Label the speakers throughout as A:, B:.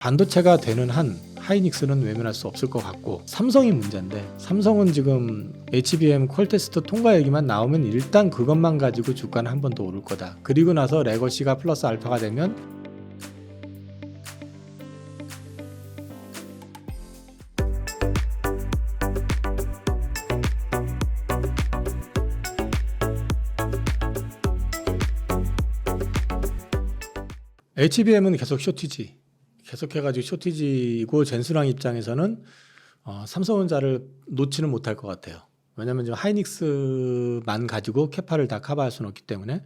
A: 반도체가 되는 한 하이닉스는 외면할 수 없을 것 같고, 삼성이 문제인데, 삼성은 지금 HBM 퀄테스트 통과 얘기만 나오면 일단 그것만 가지고 주가는 한 번 더 오를 거다. 그리고 나서 레거시가 플러스 알파가 되면 HBM은 계속 쇼티지, 계속해가지고 쇼티지고, 젠스랑 입장에서는 삼성전자를 놓지는 못할 것 같아요. 왜냐하면 지금 하이닉스만 가지고 캐파를 다 커버할 수는 없기 때문에.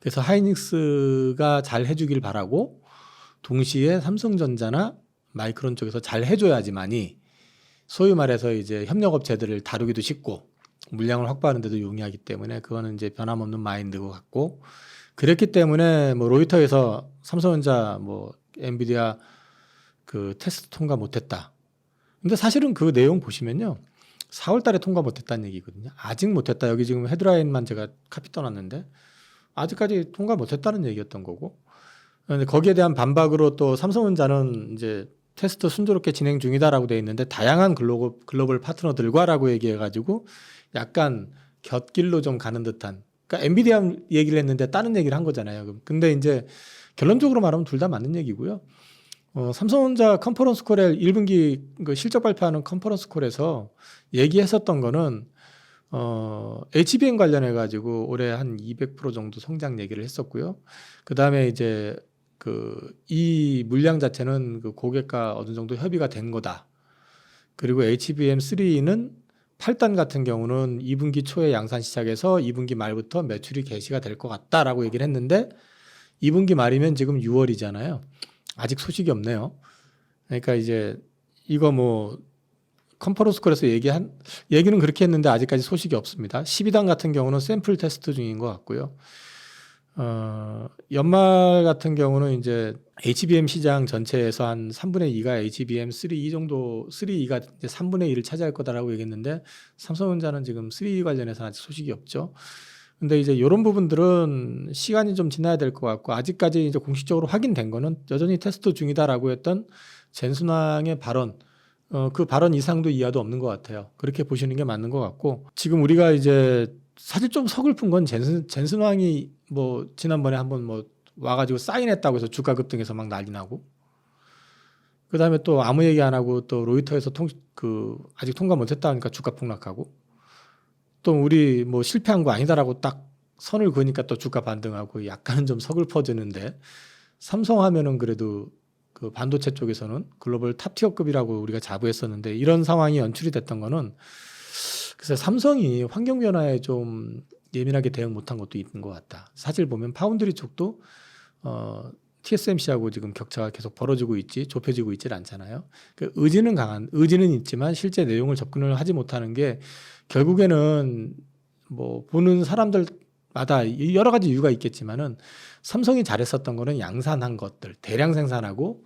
A: 그래서 하이닉스가 잘 해주길 바라고, 동시에 삼성전자나 마이크론 쪽에서 잘 해줘야지만이 소위 말해서 이제 협력업체들을 다루기도 쉽고 물량을 확보하는 데도 용이하기 때문에, 그거는 이제 변함없는 마인드 것 같고, 그랬기 때문에 뭐 로이터에서 삼성전자 뭐 엔비디아 그 테스트 통과 못했다. 근데 사실은 그 내용 보시면요, 4월 달에 통과 못했다는 얘기거든요. 아직 못했다. 여기 지금 헤드라인만 제가 카피 떠놨는데 아직까지 통과 못했다는 얘기였던 거고, 근데 거기에 대한 반박으로 또 삼성전자는 이제 테스트 순조롭게 진행 중이다라고 돼 있는데, 다양한 글로벌 파트너들과라고 얘기해가지고 약간 곁길로 좀 가는 듯한, 그러니까 엔비디아 얘기를 했는데 다른 얘기를 한 거잖아요. 근데 이제 결론적으로 말하면 둘 다 맞는 얘기고요. 삼성전자 컨퍼런스 콜에 1분기 그 실적 발표하는 컨퍼런스 콜에서 얘기했었던 거는 HBM 관련해 가지고 올해 한 200% 정도 성장 얘기를 했었고요. 그다음에 이제 이 물량 자체는 그 고객과 어느 정도 협의가 된 거다. 그리고 HBM3는 8단 같은 경우는 2분기 초에 양산 시작해서 2분기 말부터 매출이 개시가 될 것 같다라고 얘기를 했는데, 2분기 말이면 지금 6월이잖아요. 아직 소식이 없네요. 그러니까 이제 이거 뭐 컨퍼런스 콜에서 얘기는 그렇게 했는데 아직까지 소식이 없습니다. 12단 같은 경우는 샘플 테스트 중인 것 같고요. 연말 같은 경우는 이제 HBM 시장 전체에서 한 3분의 2가 HBM3 이 정도, 3가 이제 3분의 1을 차지할 거다라고 얘기했는데, 삼성전자는 지금 3 관련해서는 아직 소식이 없죠. 근데 이제 이런 부분들은 시간이 좀 지나야 될 것 같고, 아직까지 이제 공식적으로 확인된 거는 여전히 테스트 중이다라고 했던 젠순왕의 발언, 그 발언 이상도 이하도 없는 것 같아요. 그렇게 보시는 게 맞는 것 같고, 지금 우리가 이제 사실 좀 서글픈 건 젠슨왕이 뭐 지난번에 한번 뭐 와가지고 사인했다고 해서 주가 급등해서 막 난리 나고, 그 다음에 또 아무 얘기 안 하고 또 로이터에서 아직 통과 못했다 하니까 주가 폭락하고, 또 우리 뭐 실패한 거 아니다라고 딱 선을 그으니까 또 주가 반등하고, 약간은 좀 서글퍼지는데, 삼성 하면은 그래도 그 반도체 쪽에서는 글로벌 탑티어급이라고 우리가 자부했었는데, 이런 상황이 연출이 됐던 거는, 그래서 삼성이 환경 변화에 좀 예민하게 대응 못한 것도 있는 것 같다. 사실 보면 파운드리 쪽도 TSMC하고 지금 격차가 계속 벌어지고 있지, 좁혀지고 있질 않잖아요. 그 의지는 있지만 실제 내용을 접근을 하지 못하는 게, 결국에는 뭐 보는 사람들마다 여러 가지 이유가 있겠지만은, 삼성이 잘했었던 거는 양산한 것들, 대량 생산하고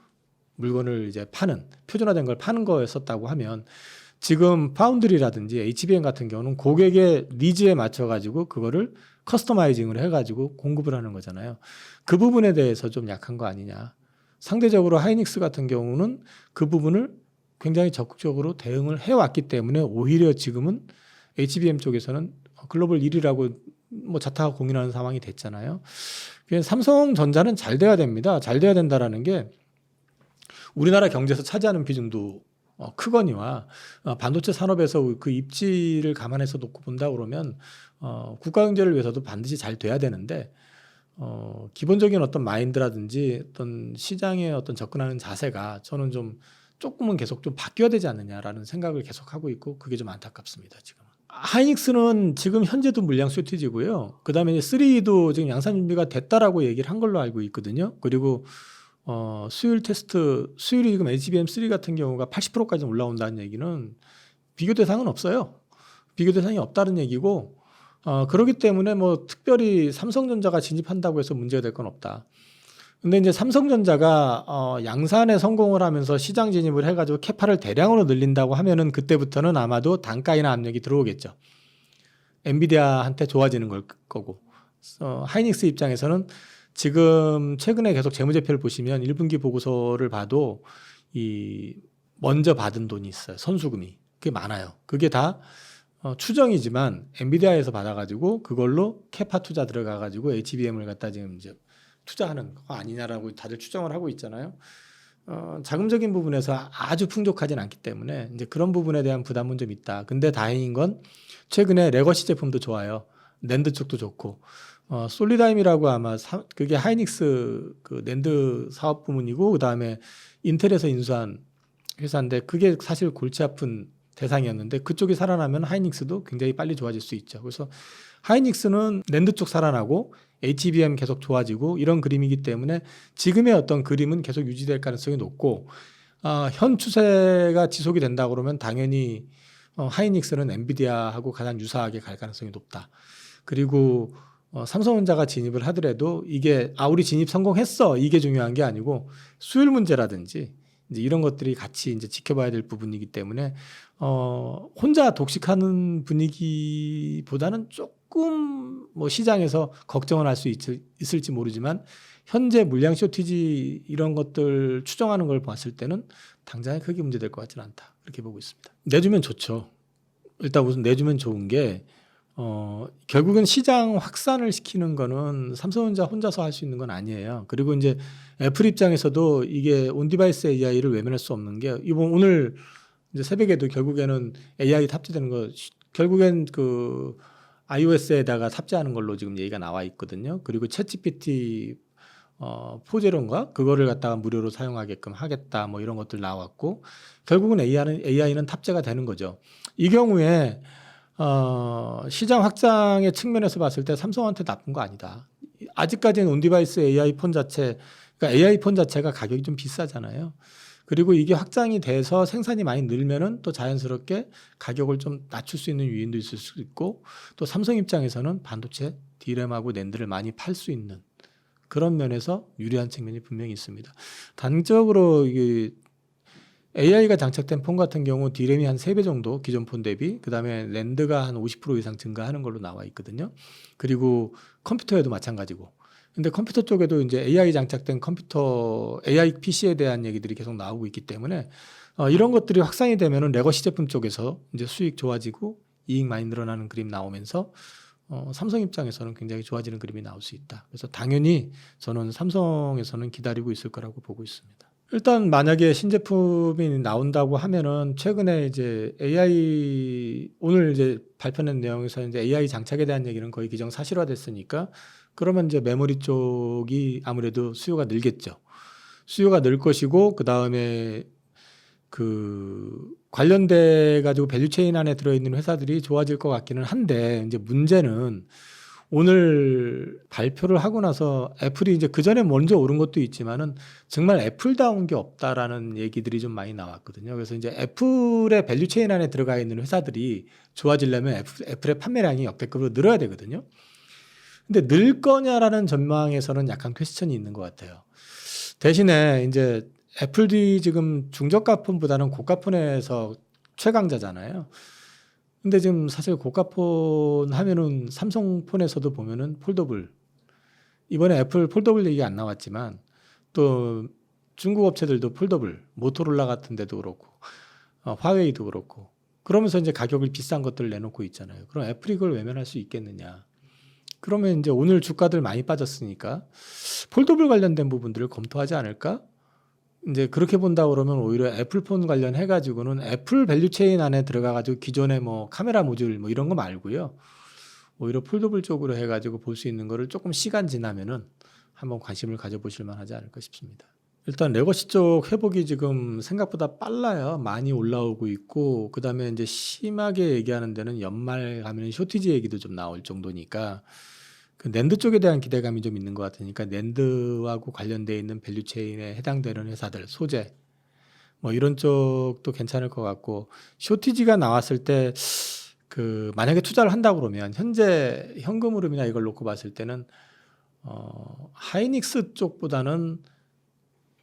A: 물건을 이제 파는, 표준화된 걸 파는 거였었다고 하면, 지금 파운드리라든지 HBM 같은 경우는 고객의 니즈에 맞춰 가지고 그거를 커스터마이징을 해 가지고 공급을 하는 거잖아요. 그 부분에 대해서 좀 약한 거 아니냐. 상대적으로 하이닉스 같은 경우는 그 부분을 굉장히 적극적으로 대응을 해왔기 때문에, 오히려 지금은 HBM 쪽에서는 글로벌 1위라고 뭐 자타가 공인하는 상황이 됐잖아요. 그래서 삼성전자는 잘 돼야 됩니다. 잘 돼야 된다라는 게, 우리나라 경제에서 차지하는 비중도 크거니와, 반도체 산업에서 그 입지를 감안해서 놓고 본다 그러면 국가 경제를 위해서도 반드시 잘 돼야 되는데, 기본적인 어떤 마인드라든지 어떤 시장에 어떤 접근하는 자세가 저는 좀 조금은 계속 좀 바뀌어야 되지 않느냐라는 생각을 계속 하고 있고, 그게 좀 안타깝습니다. 지금 하이닉스는 지금 현재도 물량 쇼티지고요. 그 다음에 3도 지금 양산 준비가 됐다라고 얘기를 한 걸로 알고 있거든요. 그리고 수율이 지금 HBM3 같은 경우가 80%까지 올라온다는 얘기는 비교 대상은 없어요. 비교 대상이 없다는 얘기고, 그렇기 때문에 뭐 특별히 삼성전자가 진입한다고 해서 문제가 될 건 없다. 근데 이제 삼성전자가 양산에 성공을 하면서 시장 진입을 해가지고 캐파를 대량으로 늘린다고 하면은, 그때부터는 아마도 단가 인하 압력이 들어오겠죠. 엔비디아한테 좋아지는 걸 거고, 하이닉스 입장에서는 지금 최근에 계속 재무제표를 보시면 1분기 보고서를 봐도 이 먼저 받은 돈이 있어요. 선수금이. 그게 많아요. 그게 다 추정이지만 엔비디아에서 받아가지고 그걸로 캐파 투자 들어가가지고 HBM을 갖다 지금 이제 투자하는 거 아니냐라고 다들 추정을 하고 있잖아요. 자금적인 부분에서 아주 풍족하진 않기 때문에 이제 그런 부분에 대한 부담은 좀 있다. 근데 다행인 건 최근에 레거시 제품도 좋아요. 낸드 쪽도 좋고 솔리다임이라고 아마 그게 하이닉스 그 낸드 사업 부문이고 그다음에 인텔에서 인수한 회사인데 그게 사실 골치 아픈 대상이었는데 그쪽이 살아나면 하이닉스도 굉장히 빨리 좋아질 수 있죠. 그래서 하이닉스는 낸드 쪽 살아나고 HBM 계속 좋아지고 이런 그림이기 때문에 지금의 어떤 그림은 계속 유지될 가능성이 높고 현 추세가 지속이 된다 그러면 당연히 하이닉스는 엔비디아하고 가장 유사하게 갈 가능성이 높다. 그리고 삼성전자가 진입을 하더라도 이게 우리 진입 성공했어 이게 중요한 게 아니고 수율 문제라든지 이제 이런 것들이 같이 이제 지켜봐야 될 부분이기 때문에 혼자 독식하는 분위기보다는 조금 뭐 시장에서 걱정을 할 수 있을지 모르지만 현재 물량 쇼티지 이런 것들 추정하는 걸 봤을 때는 당장에 크게 문제될 것 같지는 않다 이렇게 보고 있습니다. 내주면 좋죠. 일단 우선 내주면 좋은 게 결국은 시장 확산을 시키는 거는 삼성전자 혼자서 할 수 있는 건 아니에요. 그리고 이제 애플 입장에서도 이게 온디바이스 AI를 외면할 수 없는 게 이번 오늘 이제 새벽에도 결국에는 AI 탑재되는 거 결국엔 그 iOS에다가 탑재하는 걸로 지금 얘기가 나와 있거든요. 그리고 챗GPT 4.0인가 그거를 갖다가 무료로 사용하게끔 하겠다 뭐 이런 것들 나왔고 결국은 AI는 탑재가 되는 거죠. 이 경우에 시장 확장의 측면에서 봤을 때 삼성한테 나쁜 거 아니다. 아직까지는 온디바이스 AI 폰 자체, 그러니까 AI 폰 자체가 가격이 좀 비싸잖아요. 그리고 이게 확장이 돼서 생산이 많이 늘면은 또 자연스럽게 가격을 좀 낮출 수 있는 요인도 있을 수 있고 또 삼성 입장에서는 반도체 D램하고 낸드를 많이 팔 수 있는 그런 면에서 유리한 측면이 분명히 있습니다. 단적으로 이게 AI가 장착된 폰 같은 경우 D램이 한 3배 정도 기존 폰 대비 그다음에 랜드가 한 50% 이상 증가하는 걸로 나와 있거든요. 그리고 컴퓨터에도 마찬가지고. 근데 컴퓨터 쪽에도 이제 AI 장착된 컴퓨터 AI PC에 대한 얘기들이 계속 나오고 있기 때문에 이런 것들이 확산이 되면은 레거시 제품 쪽에서 이제 수익 좋아지고 이익 많이 늘어나는 그림 나오면서 삼성 입장에서는 굉장히 좋아지는 그림이 나올 수 있다. 그래서 당연히 저는 삼성에서는 기다리고 있을 거라고 보고 있습니다. 일단 만약에 신제품이 나온다고 하면은 최근에 이제 AI 오늘 이제 발표된 내용에서 이제 AI 장착에 대한 얘기는 거의 기정사실화됐으니까 그러면 이제 메모리 쪽이 아무래도 수요가 늘겠죠. 수요가 늘 것이고 그 다음에 그 관련돼 가지고 밸류체인 안에 들어있는 회사들이 좋아질 것 같기는 한데 이제 문제는 오늘 발표를 하고 나서 애플이 이제 그 전에 먼저 오른 것도 있지만은 정말 애플다운 게 없다라는 얘기들이 좀 많이 나왔거든요. 그래서 이제 애플의 밸류체인 안에 들어가 있는 회사들이 좋아지려면 애플의 판매량이 역대급으로 늘어야 되거든요. 근데 늘 거냐라는 전망에서는 약간 퀘스천이 있는 것 같아요. 대신에 이제 애플이 지금 중저가 폰보다는 고가 폰에서 최강자잖아요. 근데 지금 사실 고가 폰 하면은 삼성 폰에서도 보면은 폴더블 이번에 애플 폴더블 얘기 안 나왔지만 또 중국 업체들도 폴더블 모토로라 같은 데도 그렇고 화웨이도 그렇고 그러면서 이제 가격을 비싼 것들을 내놓고 있잖아요. 그럼 애플이 그걸 외면할 수 있겠느냐? 그러면 이제 오늘 주가들 많이 빠졌으니까 폴더블 관련된 부분들을 검토하지 않을까? 이제 그렇게 본다 그러면 오히려 애플폰 관련해 가지고는 애플 밸류체인 안에 들어가 가지고 기존의 뭐 카메라 모듈 뭐 이런 거 말고요. 오히려 폴더블 쪽으로 해 가지고 볼 수 있는 거를 조금 시간 지나면은 한번 관심을 가져보실 만하지 않을까 싶습니다. 일단 레거시 쪽 회복이 지금 생각보다 빨라요. 많이 올라오고 있고 그다음에 이제 심하게 얘기하는 데는 연말 가면 쇼티지 얘기도 좀 나올 정도니까 그 낸드 쪽에 대한 기대감이 좀 있는 것 같으니까 낸드하고 관련돼 있는 밸류체인에 해당되는 회사들 소재 뭐 이런 쪽도 괜찮을 것 같고 쇼티지가 나왔을 때 그 만약에 투자를 한다 그러면 현재 현금 흐름이나 이걸 놓고 봤을 때는 하이닉스 쪽보다는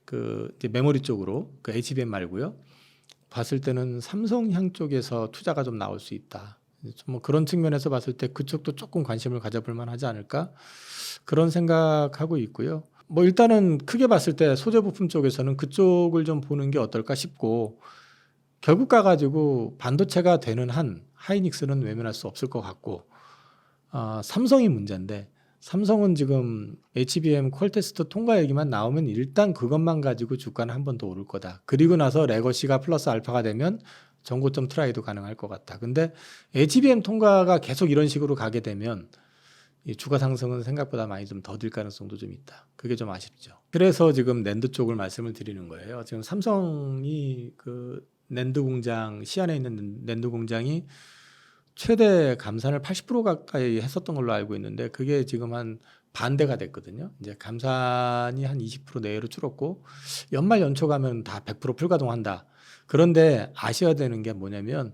A: 그 이제 메모리 쪽으로 그 HBM 말고요 봤을 때는 삼성향 쪽에서 투자가 좀 나올 수 있다. 뭐 그런 측면에서 봤을 때 그쪽도 조금 관심을 가져볼 만하지 않을까 그런 생각하고 있고요. 뭐 일단은 크게 봤을 때 소재 부품 쪽에서는 그쪽을 좀 보는 게 어떨까 싶고 결국 가가지고 반도체가 되는 한 하이닉스는 외면할 수 없을 것 같고 삼성이 문제인데 삼성은 지금 HBM 퀄테스트 통과 얘기만 나오면 일단 그것만 가지고 주가는 한 번 더 오를 거다. 그리고 나서 레거시가 플러스 알파가 되면 전고점 트라이도 가능할 것 같다. 근데 HBM 통과가 계속 이런 식으로 가게 되면 이 주가 상승은 생각보다 많이 좀 더딜 가능성도 좀 있다. 그게 좀 아쉽죠. 그래서 지금 낸드 쪽을 말씀을 드리는 거예요. 지금 삼성이 그 낸드 공장, 시안에 있는 낸드 공장이 최대 감산을 80% 가까이 했었던 걸로 알고 있는데 그게 지금 한 반대가 됐거든요. 이제 감산이 한 20% 내외로 줄었고 연말 연초 가면 다 100% 풀가동한다. 그런데 아셔야 되는 게 뭐냐면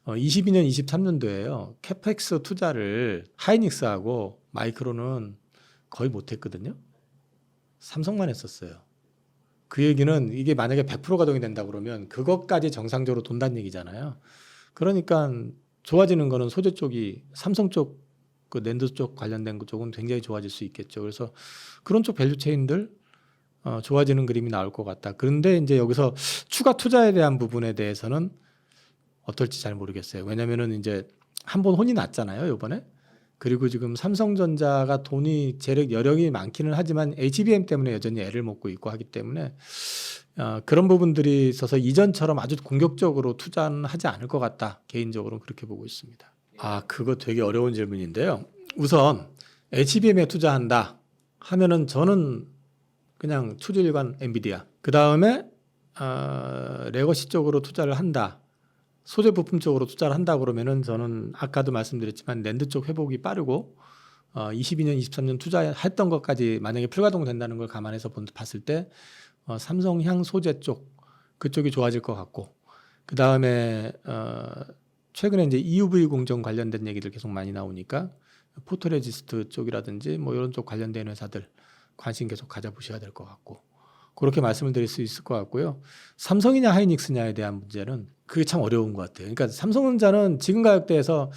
A: 22년, 23년도에요. 캐펙스 투자를 하이닉스하고 마이크론은 거의 못했거든요. 삼성만 했었어요. 그 얘기는 이게 만약에 100% 가동이 된다 그러면 그것까지 정상적으로 돈다는 얘기잖아요. 그러니까 좋아지는 거는 소재 쪽이 삼성 쪽, 그 낸드 쪽 관련된 쪽은 굉장히 좋아질 수 있겠죠. 그래서 그런 쪽 밸류 체인들 좋아지는 그림이 나올 것 같다. 그런데 이제 여기서 추가 투자에 대한 부분에 대해서는 어떨지 잘 모르겠어요. 왜냐면은 이제 한번 혼이 났잖아요, 이번에. 그리고 지금 삼성전자가 돈이 재력 여력이 많기는 하지만 HBM 때문에 여전히 애를 먹고 있고 하기 때문에 그런 부분들이 있어서 이전처럼 아주 공격적으로 투자는 하지 않을 것 같다. 개인적으로는 그렇게 보고 있습니다. 그거 되게 어려운 질문인데요. 우선 HBM에 투자한다 하면은 저는 그냥 추질관 엔비디아. 그 다음에 레거시 쪽으로 투자를 한다. 소재 부품 쪽으로 투자를 한다 그러면은 저는 아까도 말씀드렸지만 낸드 쪽 회복이 빠르고 22년, 23년 투자했던 것까지 만약에 풀가동 된다는 걸 감안해서 봤을 때 삼성향 소재 쪽 그쪽이 좋아질 것 같고 그 다음에 최근에 이제 EUV 공정 관련된 얘기들 계속 많이 나오니까 포토레지스트 쪽이라든지 뭐 이런 쪽 관련된 회사들 관심 계속 가져보셔야 될 것 같고 그렇게 말씀을 드릴 수 있을 것 같고요. 삼성이냐 하이닉스냐에 대한 문제는 그게 참 어려운 것 같아요. 그러니까 삼성전자는 지금 가격대에서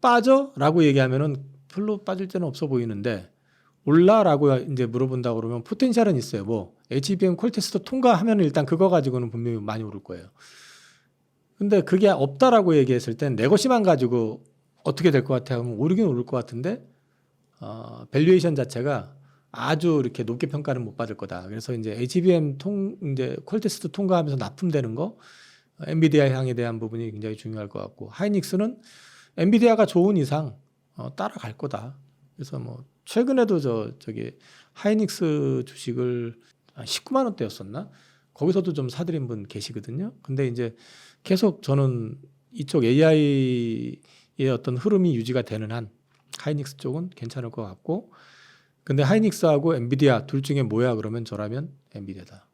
A: 빠져라고 얘기하면은 별로 빠질 데는 없어 보이는데 올라라고 이제 물어본다 그러면 포텐셜은 있어요. 뭐 HBM 퀄테스트 통과하면 일단 그거 가지고는 분명히 많이 오를 거예요. 근데 그게 없다라고 얘기했을 땐 내 것이만 가지고 어떻게 될 것 같아 하면 오르긴 오를 것 같은데 밸류에이션 자체가 아주 이렇게 높게 평가는 못 받을 거다. 그래서 이제 HBM 이제 퀄테스트 통과하면서 납품되는 거 엔비디아 향에 대한 부분이 굉장히 중요할 것 같고 하이닉스는 엔비디아가 좋은 이상 따라갈 거다. 그래서 뭐 최근에도 저기 하이닉스 주식을 19만 원대였었나? 거기서도 좀 사들인 분 계시거든요. 근데 이제 계속 저는 이쪽 AI의 어떤 흐름이 유지가 되는 한 하이닉스 쪽은 괜찮을 것 같고 근데 하이닉스하고 엔비디아 둘 중에 뭐야 그러면 저라면 엔비디아다.